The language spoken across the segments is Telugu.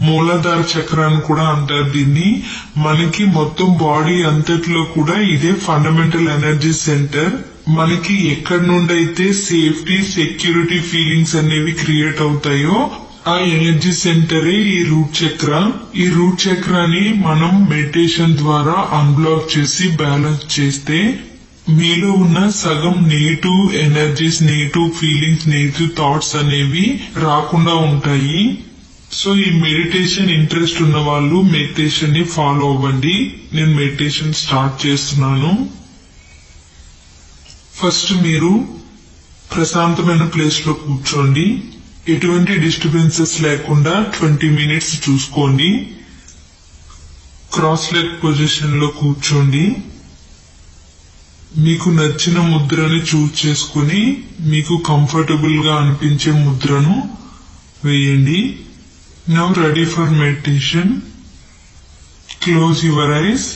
మూలాధార చక్ర అని కూడా అంటారు దీన్ని. మనకి మొత్తం బాడీ అంతట్లో కూడా ఇదే ఫండమెంటల్ ఎనర్జీ సెంటర్. మనకి ఎక్కడి నుండి అయితే సేఫ్టీ సెక్యూరిటీ ఫీలింగ్స్ అనేవి క్రియేట్ అవుతాయో ఆ ఎనర్జీ సెంటరే ఈ రూట్ చక్ర. ఈ రూట్ చక్రాని మనం మెడిటేషన్ ద్వారా అన్బ్లాక్ చేసి బ్యాలెన్స్ చేస్తే మీలో ఉన్న సగం negative energies, negative feelings, negative thoughts అనేవి రాకుండా ఉంటాయి. సో ఈ మెడిటేషన్ ఇంట్రెస్ట్ ఉన్న వాళ్ళు మెడిటేషన్ ని ఫాలో అవ్వండి. నేను మెడిటేషన్ స్టార్ట్ చేస్తున్నాను. ఫస్ట్ మీరు ప్రశాంతమైన ప్లేస్ లో కూర్చోండి. ఎటువంటి డిస్టర్బెన్సెస్ లేకుండా 20 మినిట్స్ చూసుకోండి. క్రాస్ లెగ్ పొజిషన్ లో కూర్చోండి. మీకు నచ్చిన ముద్రని చూజ్ చేసుకుని మీకు కంఫర్టబుల్ గా అనిపించే ముద్రను వేయండి. Now ready for meditation. Close your eyes.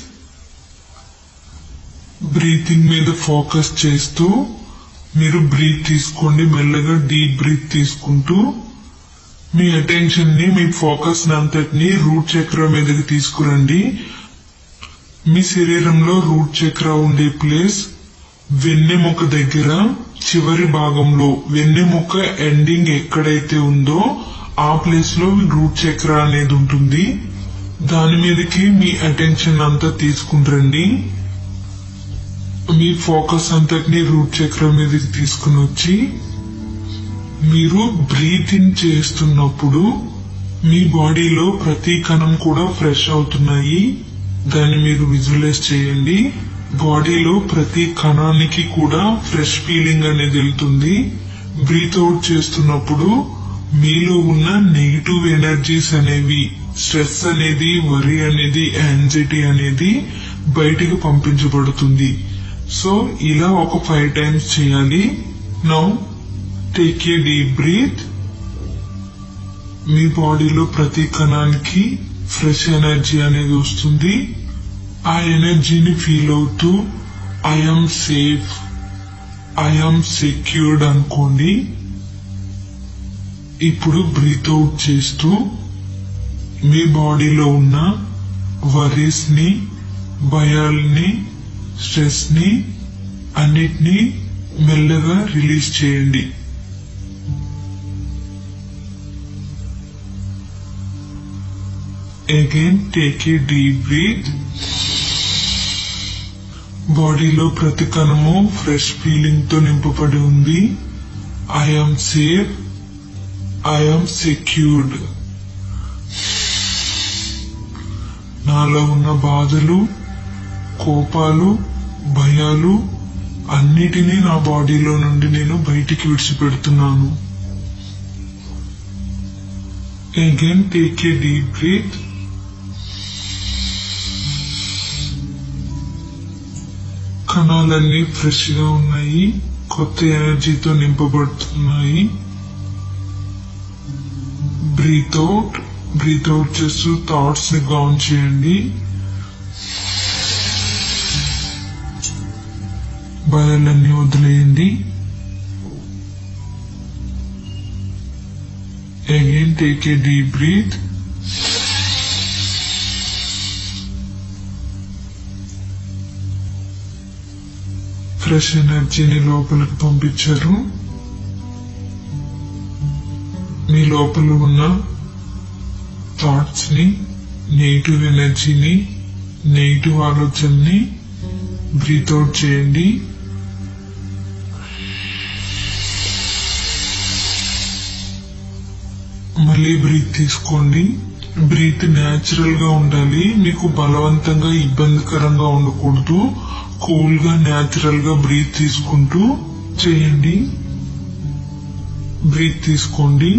Breathing మీద ఫోకస్ చేస్తూ మీరు బ్రీత్ తీసుకోండి. మెల్లగా డీప్ బ్రీత్ తీసుకుంటూ మీ అటెన్షన్ ని, మీ ఫోకస్ అంతటిని రూట్ చక్ర మీదకి తీసుకురండి. మీ శరీరంలో రూట్ చక్ర ఉండే ప్లేస్ వెన్నెముక దగ్గర చివరి భాగంలో, వెన్నెముక ఎండింగ్ ఎక్కడైతే ఉందో ఆ ప్లేస్ లో రూట్ చక్ర అనేది ఉంటుంది. దాని మీదకి మీ అటెన్షన్ అంతా తీసుకుంటండి. మీ ఫోకస్ అంతటిని రూట్ చక్ర మీదకి తీసుకుని వచ్చి మీరు బ్రీత్ ఇన్ చేస్తున్నప్పుడు మీ బాడీలో ప్రతి కణం కూడా ఫ్రెష్ అవుతున్నాయి. దాన్ని మీరు విజువలైజ్ చేయండి. బాడీలో ప్రతి కణానికి కూడా ఫ్రెష్ ఫీలింగ్ అనేది వెళ్తుంది. బ్రీత్ అవుట్ చేస్తున్నప్పుడు మీలో ఉన్న నెగిటివ్ ఎనర్జీస్ అనేవి, స్ట్రెస్ అనేది, వరీ అనేది, యాంగ్జైటీ అనేది బయటికి పంపించబడుతుంది. సో ఇలా ఒక 5 times చేయాలి. Now take a deep breath. మీ బాడీలో ప్రతి కణానికి ఫ్రెష్ ఎనర్జీ అనేది వస్తుంది. ఆ ఎనర్జీని ఫీల్ అవుతూ ఐఎమ్ సేఫ్, ఐఎమ్ సెక్యూర్డ్ అనుకోండి. ఇప్పుడు బ్రీత్ అవుట్ చేస్తూ మీ బాడీలో ఉన్న వరీస్ ని, భయాల్ని, స్ట్రెస్ ని అన్నిటినీ మెల్లగా రిలీజ్ చేయండి. Again take a deep breath. బాడీలో ప్రతి కణము ఫ్రెష్ ఫీలింగ్ తో నింపబడి ఉంది. I'm safe, I'm secured. నాలో ఉన్న బాధలు, కోపాలు, భయాలు అన్నిటినీ నా బాడీలో నుండి నేను బయటికి విడిచిపెడుతున్నాను. Again take a deep breath. కణాలన్నీ ఫ్రెష్ గా ఉన్నాయి, కొత్త ఎనర్జీతో నింపబడుతున్నాయి. Breath out. బ్రీత్ అవుట్ చేస్తూ థాట్స్ ని గౌన్ చేయండి. భయాలన్నీ వదిలేయండి. Again take a deep breath. Fresh ఎనర్జీని లోపలికి పంపించారు. మీ లోపల ఉన్న థాట్స్ ని, నెగిటివ్ ఎనర్జీని, నెగిటివ్ ఆలోచనని బ్రీత్ అవుట్ చేయండి. మళ్ళీ బ్రీత్ తీసుకోండి. బ్రీత్ న్యాచురల్ గా ఉండాలి. మీకు బలవంతంగా ఇబ్బందికరంగా ఉండకూడదు. కూల్ గా న్యాచురల్ గా బ్రీత్ తీసుకుంటూ చేయండి. బ్రీత్ తీసుకోండి.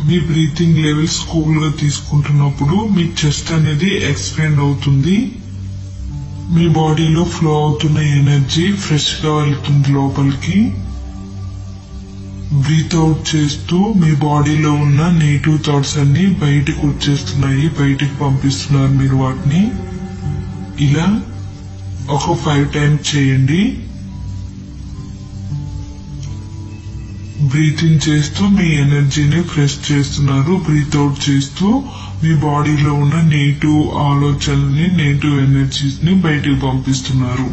మీ బ్రీతింగ్ లెవెల్స్ కూల్ గా తీసుకుంటున్నప్పుడు మీ చెస్ట్ అనేది ఎక్స్పాండ్ అవుతుంది. మీ బాడీలో ఫ్లో అవుతున్న ఎనర్జీ ఫ్రెష్ గా వెళ్తుంది లోపలికి. బ్రీత్ అవుట్ చేస్తూ మీ బాడీలో ఉన్న నెగిటివ్ థాట్స్ అన్ని బయటకు వచ్చేస్తున్నాయి, బయటికి పంపిస్తున్నారు మీరు వాటిని. ఇలా ఒక 5 times చేయండి. బ్రీత్ ఇన్ చేస్తూ మీ ఎనర్జీని ఫ్రెష్ చేస్తున్నారు. బ్రీత్ అవుట్ చేస్తూ మీ బాడీలో ఉన్న నెగిటివ్ ఆలోచనల్ని, నెగిటివ్ ఎనర్జీస్ ని బయటికి పంపిస్తున్నారు.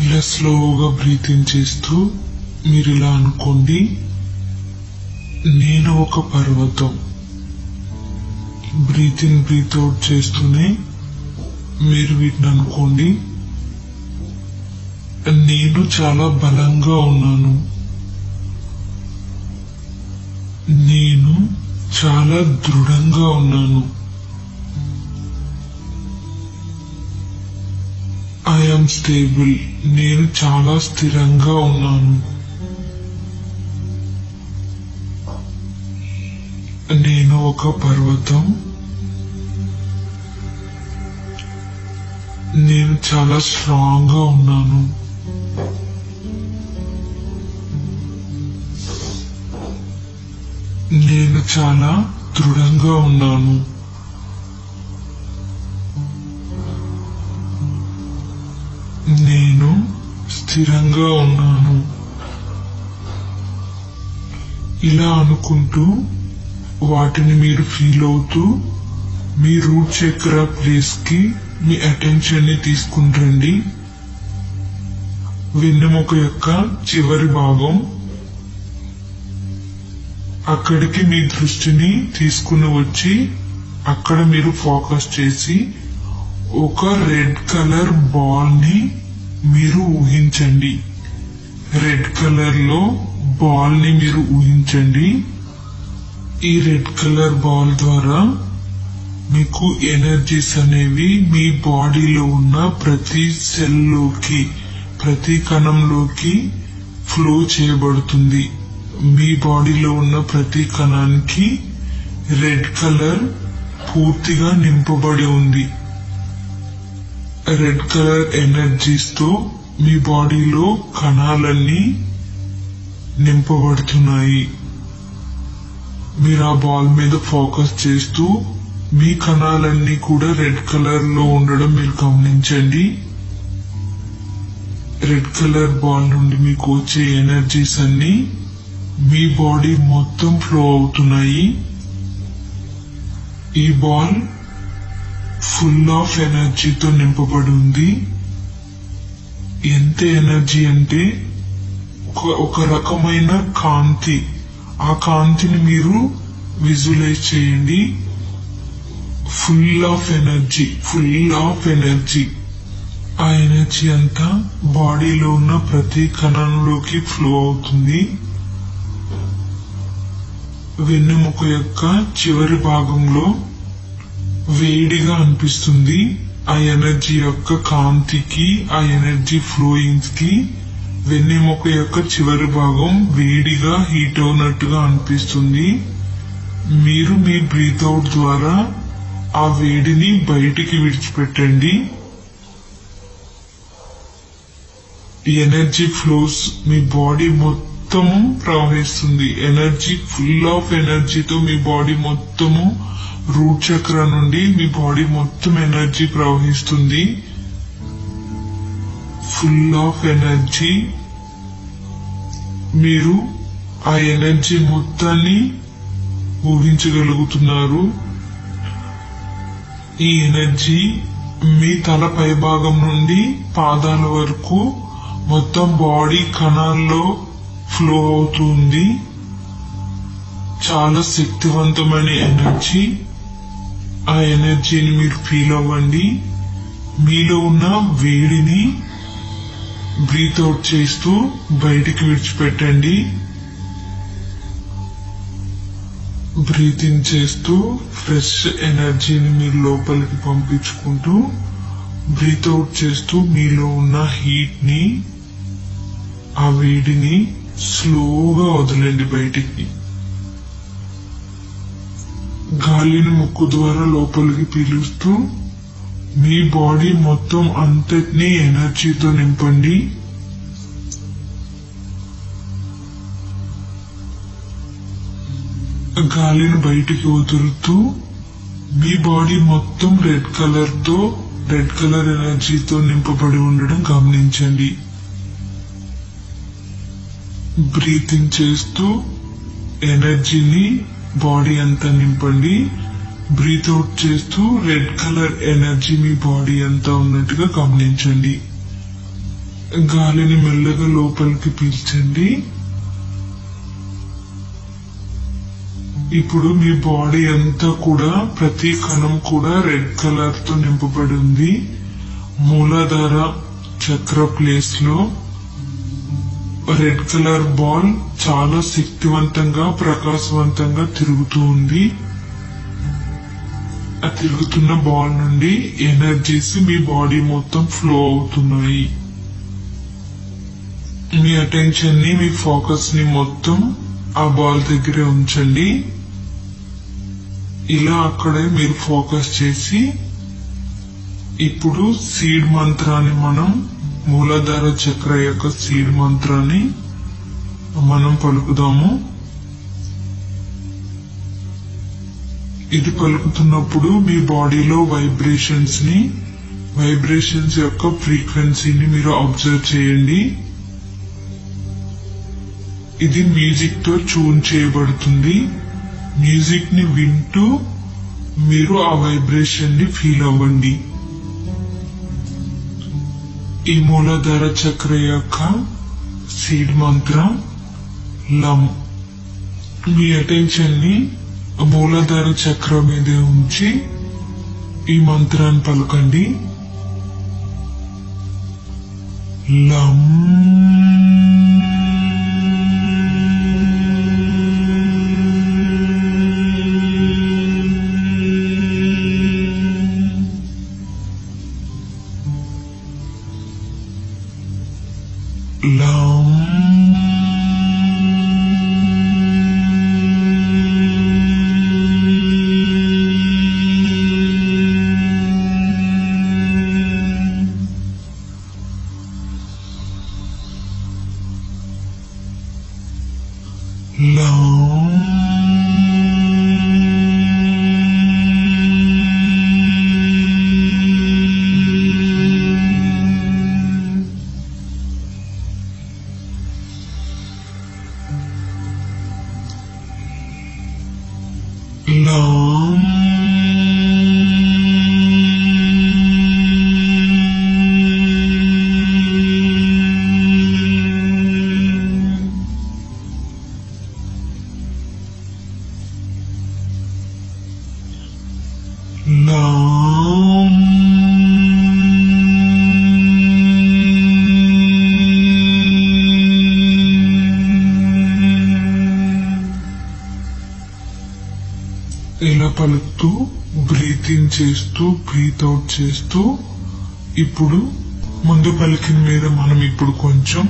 ఇలా స్లోగా బ్రీత్ ఇన్ చేస్తూ మీరు ఇలా అనుకోండి, నేను ఒక పర్వతం. బ్రీత్ ఇన్ బ్రీత్ అవుట్ చేస్తూనే మీరు వీటిని అనుకోండి, నేను చాలా బలంగా ఉన్నాను, నేను చాలా దృఢంగా ఉన్నాను, ఐఎమ్ స్టేబుల్, నేను చాలా స్థిరంగా ఉన్నాను, నేను ఒక పర్వతం, నేను చాలా స్ట్రాంగ్ గా ఉన్నాను, నేను చాలా దృఢంగా ఉన్నాను, నేను స్థిరంగా ఉన్నాను. ఇలా అనుకుంటూ వాటిని మీరు ఫీల్ అవుతూ మీ రూట్ చక్ర ప్లేస్ కి మీ అటెన్షన్ ని తీసుకుని రండి. వెన్నెముక యొక్క చివరి భాగం, అక్కడికి మీ దృష్టిని తీసుకుని వచ్చి అక్కడ మీరు ఫోకస్ చేసి ఒక రెడ్ కలర్ బాల్ ని మీరు ఊహించండి. రెడ్ కలర్ లో బాల్ ని మీరు ఊహించండి. ఈ రెడ్ కలర్ బాల్ ద్వారా మీకు ఎనర్జీస్ అనేవి మీ బాడీలో ఉన్న ప్రతి సెల్ లోకి, ప్రతి కణంలోకి ఫ్లో చేయబడుతుంది. మీ బాడీలో ఉన్న ప్రతి కణానికి రెడ్ కలర్ పూర్తిగా నింపబడి ఉంది. రెడ్ కలర్ ఎనర్జీస్ తో మీ బాడీలో కణాలన్నీ నింపబడుతున్నాయి. మీరు ఆ బాల్ మీద ఫోకస్ చేస్తూ మీ కణాలన్నీ కూడా రెడ్ కలర్ లో ఉండడం మీరు గమనించండి. రెడ్ కలర్ బాల్ నుండి మీకు వచ్చే ఎనర్జీస్ అన్ని మీ బాడీ మొత్తం ఫ్లో అవుతున్నాయి. ఈ బాల్ ఫుల్ ఆఫ్ ఎనర్జీతో నింపబడి ఉంది. ఎంత ఎనర్జీ అంటే ఒక రకమైన కాంతి. ఆ కాంతిని మీరు విజువలైజ్ చేయండి. Full of energy, full of energy. ఆ ఎనర్జీ అంతా బాడీలో ఉన్న ప్రతి కణంలోకి ఫ్లో అవుతుంది. వెన్నెముక యొక్క చివరి భాగంలో వేడిగా అనిపిస్తుంది. ఆ ఎనర్జీ యొక్క కాంతికి, ఆ ఎనర్జీ ఫ్లోయింగ్స్ కి వెన్నెముక యొక్క చివరి భాగం వేడిగా హీట్ అవునట్టుగా అనిపిస్తుంది. మీరు మీ బ్రీత్ అవుట్ ద్వారా ఆ వేడిని బయటికి విడిచిపెట్టండి. ఎనర్జీ ఫ్లోస్ మీ బాడీ మొత్తము ప్రవహిస్తుంది. ఎనర్జీ ఫుల్ ఆఫ్ ఎనర్జీతో మీ బాడీ మొత్తము, రూట్ చక్ర నుండి మీ బాడీ మొత్తం ఎనర్జీ ప్రవహిస్తుంది. Full of energy. మీరు ఆ ఎనర్జీ మొత్తాన్ని ఊహించగలుగుతున్నారు. ఈ ఎనర్జీ మీ తల పై భాగం నుండి పాదాల వరకు మొత్తం బాడీ కణాల్లో ఫ్లో అవుతుంది. చాలా శక్తివంతమైన ఎనర్జీ. ఆ ఎనర్జీని మీరు ఫీల్ అవ్వండి. మీలో ఉన్న వేడిని బ్రీత్ అవుట్ చేస్తూ బయటికి విడిచిపెట్టండి. బ్రీత్ ఇన్ చేస్తూ ఫ్రెష్ ఎనర్జీని మీరు లోపలికి పంపించుకుంటూ బ్రీత్ అవుట్ చేస్తూ మీలో ఉన్న హీట్ ని, ఆ వేడిని స్లోగా వదలండి బయటికి. గాలిని ముక్కు ద్వారా లోపలికి పీలుస్తూ మీ బాడీ మొత్తం అంతటినీ ఎనర్జీతో నింపండి. గాలిని బయటికి వదులుతూ మీ బాడీ మొత్తం రెడ్ కలర్ ఎనర్జీతో నింపబడి ఉండడం గమనించండి. బ్రీతింగ్ చేస్తూ ఎనర్జీని బాడీ అంతా నింపండి. బ్రీత్ అవుట్ చేస్తూ రెడ్ కలర్ ఎనర్జీ మీ బాడీ అంతా ఉన్నట్టుగా గమనించండి. గాలిని మెల్లగా లోపలికి పీల్చండి. ఇప్పుడు మీ బాడీ అంతా కూడా ప్రతి కణం కూడా రెడ్ కలర్ తో నింపబడి ఉంది. మూలాధార చక్ర ప్లేస్ లో రెడ్ కలర్ బాల్ చాలా శక్తివంతంగా ప్రకాశవంతంగా తిరుగుతూ ఉంది. ఆ తిరుగుతున్న బాల్ నుండి ఎనర్జీస్ మీ బాడీ మొత్తం ఫ్లో అవుతున్నాయి. మీ అటెన్షన్ ని, మీ ఫోకస్ ని మొత్తం ఆ బాల్ దగ్గరే ఉంచండి. ఇలా అక్కడే మీరు ఫోకస్ చేసి ఇప్పుడు సీడ్ మంత్రాన్ని మనం మూలాధార చక్ర యొక్క సీడ్ మంత్రాన్ని మనం పలుకుదాము. ఇది పలుకుతున్నప్పుడు మీ బాడీలో వైబ్రేషన్స్ యొక్క ఫ్రీక్వెన్సీని మీరు అబ్జర్వ్ చేయండి. ఇది మ్యూజిక్ తో ట్యూన్ చేయబడుతుంది. మ్యూజిక్ ని వింటూ మీరు ఆ వైబ్రేషన్ ని ఫీల్ అవ్వండి. ఈ మూలాధార చక్ర యొక్క సీడ్ మంత్రం లం. మీ అటెన్షన్ ని మూలాధార చక్ర మీద ఉంచి ఈ మంత్రాన్ని పలకండి. లం. లం. ఇలా పలుకుతూ బ్రీత్ ఇన్ చేస్తూ బ్రీత్ అవుట్ చేస్తూ ఇప్పుడు ముందు పలికిన మీద మనం ఇప్పుడు కొంచెం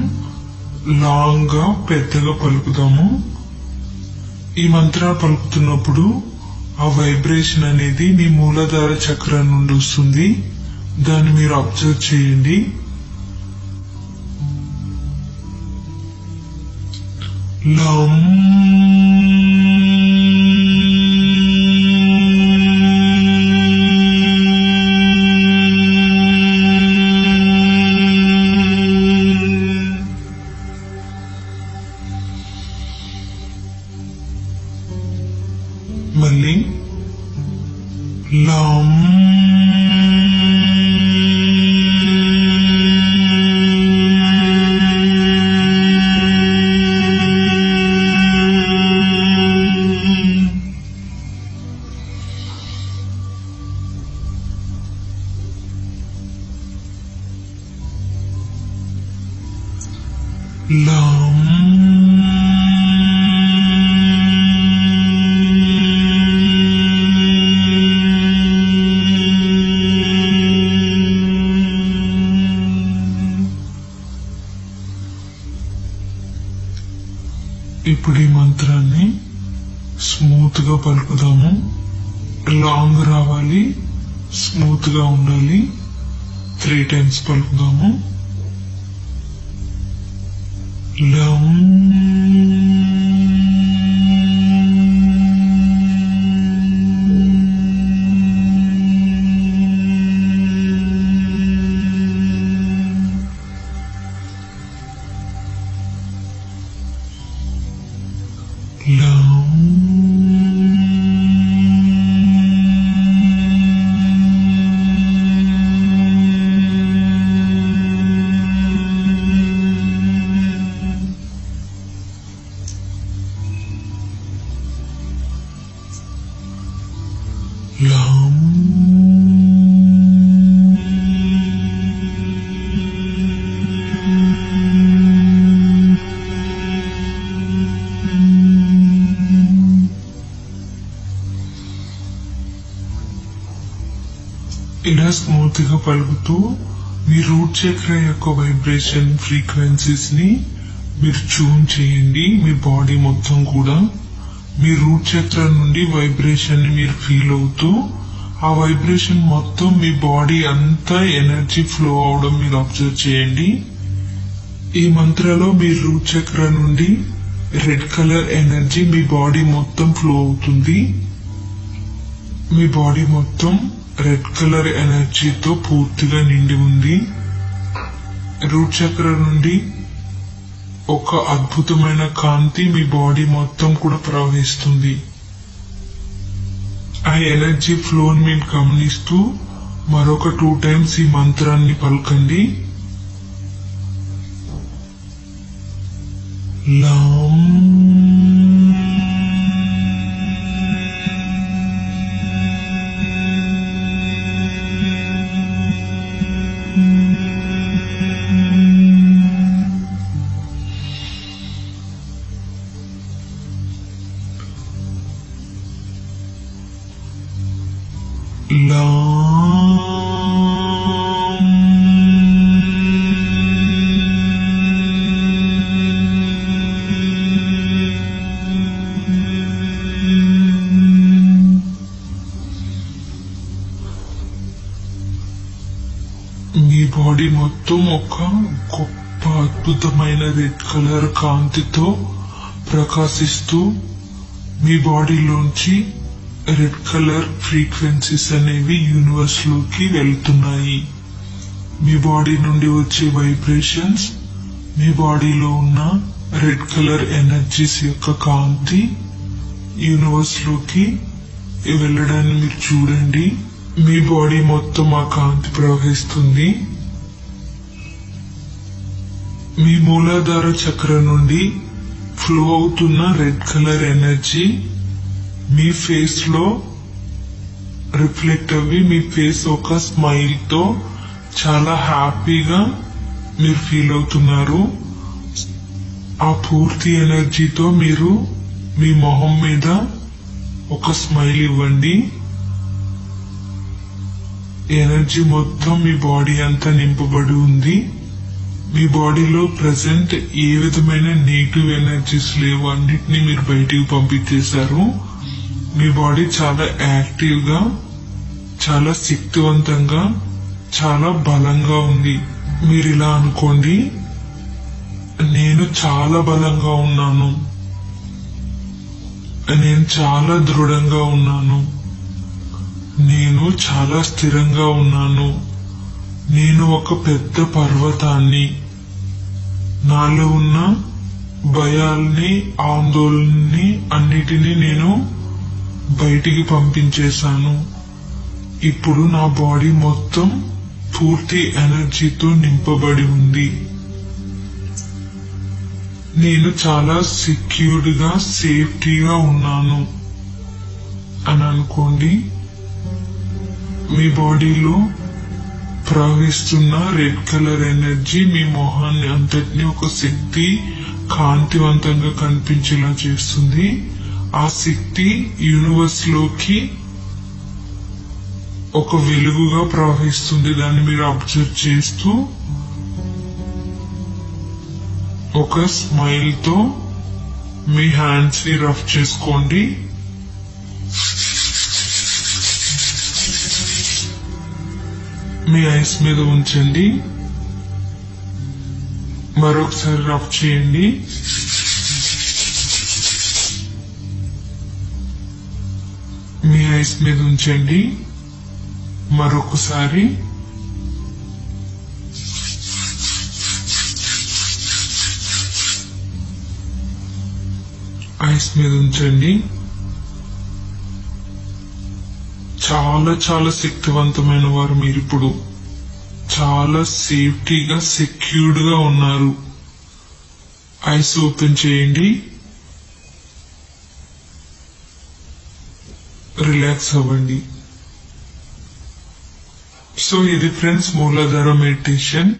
లాంగ్ గా పెద్దగా పలుకుదాము. ఈ మంత్రాలు పలుకుతున్నప్పుడు ఆ వైబ్రేషన్ అనేది మీ మూలాధార చక్రం నుండి వస్తుంది. దాన్ని మీరు అబ్జర్వ్ చేయండి. లం. మళ్ళీ లం. లం ఇప్పుడు ఈ మంత్రాన్ని స్మూత్ గా పలుకుదాము. లాంగ్ రావాలి, స్మూత్ గా ఉండాలి. 3 times పలుకుదాము. లం ఇలా స్మూత్ గా పలుకుతూ మీ రూట్ చక్ర యొక్క వైబ్రేషన్ ఫ్రీక్వెన్సీస్ ని మీరు ట్యూన్ చేయండి. మీ బాడీ మొత్తం కూడా మీ రూట్ చక్ర నుండి వైబ్రేషన్ ని మీరు ఫీల్ అవుతూ ఆ వైబ్రేషన్ మొత్తం మీ బాడీ అంతా ఎనర్జీ ఫ్లో అవడం మీరు అబ్జర్వ్ చేయండి. ఈ మంత్రలో మీ రూట్ చక్ర నుండి రెడ్ కలర్ ఎనర్జీ మీ బాడీ మొత్తం ఫ్లో అవుతుంది. మీ బాడీ మొత్తం రెడ్ కలర్ ఎనర్జీతో పూర్తిగా నిండి ఉంది. రూట్ చక్ర నుండి ఒక అద్భుతమైన కాంతి మీ బాడీ మొత్తం కూడా ప్రవహిస్తుంది. ఆ ఎనర్జీ ఫ్లోని మీరు గమనిస్తూ మరొక 2 times ఈ మంత్రాన్ని పలకండి. లం మీ బాడీ మొత్తం ఒక గొప్ప అద్భుతమైన రెడ్ కలర్ కాంతితో ప్రకాశిస్తూ మీ బాడీలోంచి రెడ్ కలర్ ఫ్రీక్వెన్సీస్ అనేవి యూనివర్స్ లోకి వెళ్తున్నాయి. మీ బాడీ నుండి వచ్చే వైబ్రేషన్స్ మీ బాడీలో ఉన్న రెడ్ కలర్ ఎనర్జీస్ యొక్క కాంతి యూనివర్స్ లోకి వెళ్ళడాన్ని మీరు చూడండి. మీ బాడీ మొత్తం ఆ కాంతి ప్రవహిస్తుంది. మీ మూలాధార చక్ర నుండి ఫ్లో అవుతున్న రెడ్ కలర్ ఎనర్జీ మీ ఫేస్ లో రిఫ్లెక్ట్ అవ్వి మీ ఫేస్ ఒక స్మైల్ తో చాలా హ్యాపీగా మీరు ఫీల్ అవుతున్నారు. ఆ పూర్తి ఎనర్జీతో మీరు మీ మొహం మీద ఒక స్మైల్ ఇవ్వండి. ఎనర్జీ మొత్తం మీ బాడీ అంతా నింపబడి ఉంది. మీ బాడీలో ప్రెసెంట్ ఏ విధమైన నెగిటివ్ ఎనర్జీస్ లేవు, అన్నిటినీ మీరు బయటికి పంపించేశారు. మీ బాడీ చాలా యాక్టివ్ గా, చాలా శక్తివంతంగా, చాలా బలంగా ఉంది. మీరు ఇలా అనుకోండి, నేను చాలా బలంగా ఉన్నాను, నేను చాలా దృఢంగా ఉన్నాను, నేను చాలా స్థిరంగా ఉన్నాను, నేను ఒక పెద్ద పర్వతాన్ని, నాలో ఉన్న భయాల్ని, ఆందోళనని అన్నిటినీ నేను బయటికి పంపించేశాను. ఇప్పుడు నా బాడీ మొత్తం పూర్తి ఎనర్జీతో నింపబడి ఉంది. నేను చాలా సెక్యూర్డ్ గా, సేఫ్టీగా ఉన్నాను అని అనుకోండి. మీ బాడీలో ప్రవహిస్తున్న రెడ్ కలర్ ఎనర్జీ మీ మొహాన్ని అంతటినీ ఒక శక్తి కాంతివంతంగా కనిపించేలా చేస్తుంది. ఆ శక్తి యూనివర్స్ లోకి ఒక వెలుగుగా ప్రవహిస్తుంది. దాన్ని మీరు అబ్జర్వ్ చేస్తూ ఒక స్మైల్ తో మీ హ్యాండ్స్ ని రఫ్ చేసుకోండి. మీ ఐస్ మీద ఉంచండి. మరొకసారి రఫ్ చేయండి. మీ ఐస్ మీద ఉంచండి. మరొకసారి ఐస్ మీద ఉంచండి. చాలా చాలా శక్తివంతమైన వారు. మీరు ఇప్పుడు చాలా సేఫ్టీగా సెక్యూర్డ్ గా ఉన్నారు. ఐస్ ఓపెన్ చేయండి. రిలాక్స్ అవ్వండి. సో ఇది ఫ్రెండ్స్ మూలాధార మెడిటేషన్.